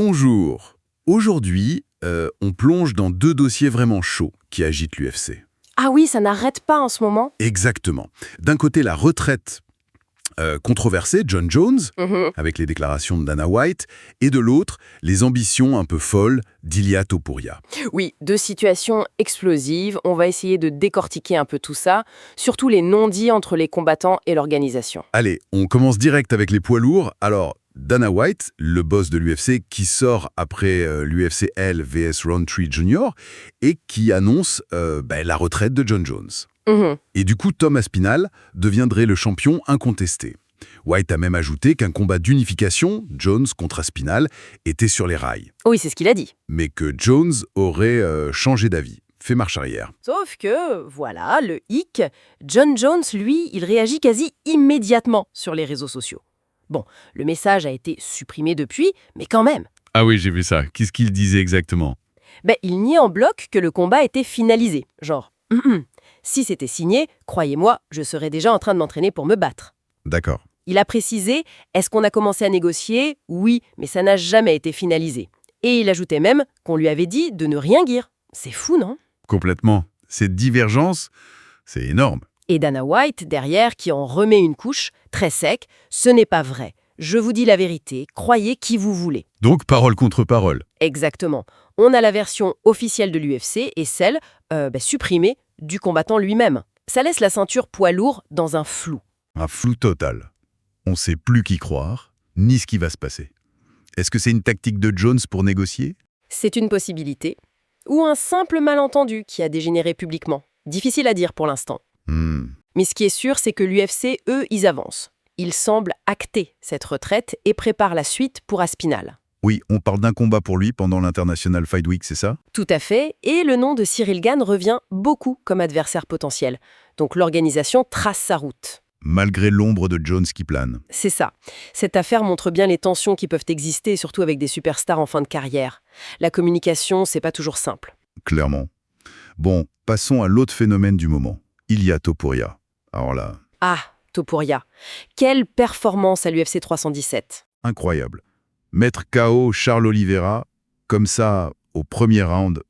Bonjour. Aujourd'hui, on plonge dans deux dossiers vraiment chauds qui agitent l'UFC. Ah oui, ça n'arrête pas en ce moment. Exactement. D'un côté, la retraite controversée de John Jones, Mhm. avec les déclarations de Dana White, et de l'autre, les ambitions un peu folles d'Ilia Topuria. Oui, deux situations explosives. On va essayer de décortiquer un peu tout ça, surtout les non-dits entre les combattants et l'organisation. Allez, on commence direct avec les poids lourds. Alors, Dana White, le boss de l'UFC, qui sort après l'UFC L vs Roundtree Jr. et qui annonce la retraite de John Jones. Mhm. Et du coup, Tom Aspinall deviendrait le champion incontesté. White a même ajouté qu'un combat d'unification, Jones contre Aspinall, était sur les rails. Oui, c'est ce qu'il a dit. Mais que Jones aurait changé d'avis, fait marche arrière. Sauf que, voilà, le hic, John Jones, lui, il réagit quasi immédiatement sur les réseaux sociaux. Bon, le message a été supprimé depuis, mais quand même. Ah oui, j'ai vu ça. Qu'est-ce qu'il disait exactement? Il nie en bloc que le combat était finalisé. Genre, si c'était signé, croyez-moi, je serais déjà en train de m'entraîner pour me battre. D'accord. Il a précisé, est-ce qu'on a commencé à négocier? Oui, mais ça n'a jamais été finalisé. Et il ajoutait même qu'on lui avait dit de ne rien dire. C'est fou, non? Complètement. Cette divergence, c'est énorme. Et Dana White, derrière, qui en remet une couche, très sec, ce n'est pas vrai. Je vous dis la vérité, croyez qui vous voulez. Donc, parole contre parole. Exactement. On a la version officielle de l'UFC et celle, supprimée, du combattant lui-même. Ça laisse la ceinture poids lourd dans un flou. Un flou total. On ne sait plus qui croire, ni ce qui va se passer. Est-ce que c'est une tactique de Jones pour négocier? C'est une possibilité. Ou un simple malentendu qui a dégénéré publiquement. Difficile à dire pour l'instant. Mais ce qui est sûr, c'est que l'UFC, eux, ils avancent. Ils semblent acter cette retraite et préparent la suite pour Aspinall. Oui, on parle d'un combat pour lui pendant l'International Fight Week, c'est ça? Tout à fait, et le nom de Cyril Gane revient beaucoup comme adversaire potentiel. Donc l'organisation trace sa route. Malgré l'ombre de Jones qui plane. C'est ça. Cette affaire montre bien les tensions qui peuvent exister, surtout avec des superstars en fin de carrière. La communication, c'est pas toujours simple. Clairement. Bon, passons à l'autre phénomène du moment. Ilia Topuria. Alors là, Ah, Topuria. Quelle performance à l'UFC 317. incroyable. Mettre KO Charles Oliveira, comme ça, au premier round,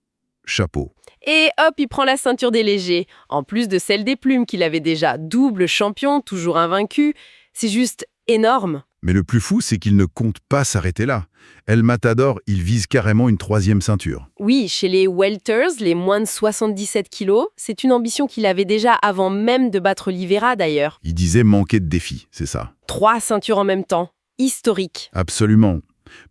chapeau. Et hop, il prend la ceinture des légers, en plus de celle des plumes qu'il avait déjà. Double champion, toujours invaincu. C'est juste énorme. Mais le plus fou, c'est qu'il ne compte pas s'arrêter là. El Matador, il vise carrément une 3e ceinture. Oui, chez les welters, les moins de 77 kilos, c'est une ambition qu'il avait déjà avant même de battre Oliveira d'ailleurs. Il disait manquer de défi, c'est ça. 3 ceintures en même temps. Historique. Absolument.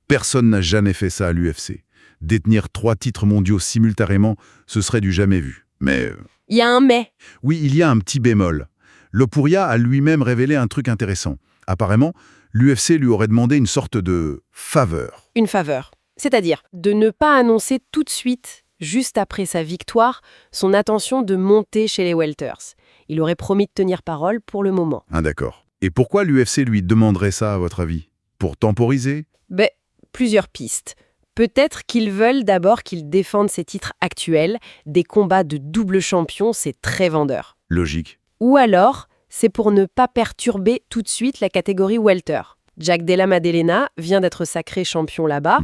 Personne n'a jamais fait ça à l'UFC. Détenir 3 titres mondiaux simultanément, ce serait du jamais vu. Mais Il y a un mais. oui, il y a un petit bémol. Topuria a lui-même révélé un truc intéressant. Apparemment, l'UFC lui aurait demandé une sorte de faveur. Une faveur. C'est-à-dire de ne pas annoncer tout de suite, juste après sa victoire, son intention de monter chez les welters. Il aurait promis de tenir parole pour le moment. Ah d'accord. Et pourquoi l'UFC lui demanderait ça, à votre avis? Pour temporiser? Plusieurs pistes. Peut-être qu'ils veulent d'abord qu'il défende ses titres actuels. Des combats de double champion, c'est très vendeur. Logique. Ou alors, c'est pour ne pas perturber tout de suite la catégorie welter. Jack Della Maddalena vient d'être sacré champion là-bas.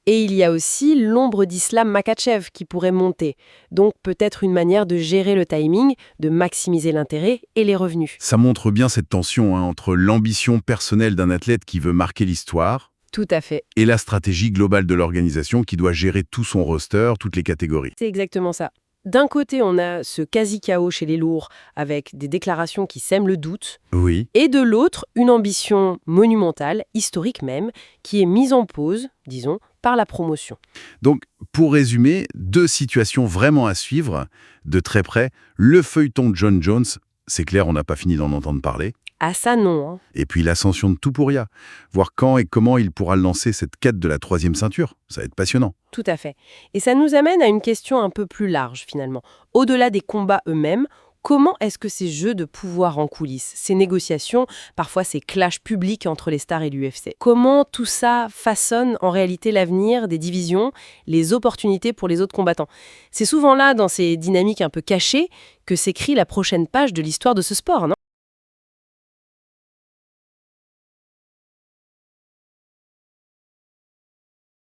Et il y a aussi l'ombre d'Islam Makhachev qui pourrait monter. Donc peut-être une manière de gérer le timing, de maximiser l'intérêt et les revenus. Ça montre bien cette tension entre l'ambition personnelle d'un athlète qui veut marquer l'histoire Tout à fait. et la stratégie globale de l'organisation qui doit gérer tout son roster, toutes les catégories. C'est exactement ça. D'un côté, on a ce quasi-chaos chez les lourds avec des déclarations qui sèment le doute. Oui. Et de l'autre, une ambition monumentale, historique même, qui est mise en pause, disons, par la promotion. Donc, pour résumer, 2 situations vraiment à suivre de très près. Le feuilleton de John Jones, c'est clair, on n'a pas fini d'en entendre parler. Ah ça non, hein. Et puis l'ascension de Topuria. Voir quand et comment il pourra lancer cette quête de la 3e ceinture. Ça va être passionnant. Tout à fait. Et ça nous amène à une question un peu plus large finalement. Au-delà des combats eux-mêmes, comment est-ce que ces jeux de pouvoir en coulisses, ces négociations, parfois ces clashs publics entre les stars et l'UFC, comment tout ça façonne en réalité l'avenir des divisions, les opportunités pour les autres combattants? C'est souvent là, dans ces dynamiques un peu cachées, que s'écrit la prochaine page de l'histoire de ce sport, non?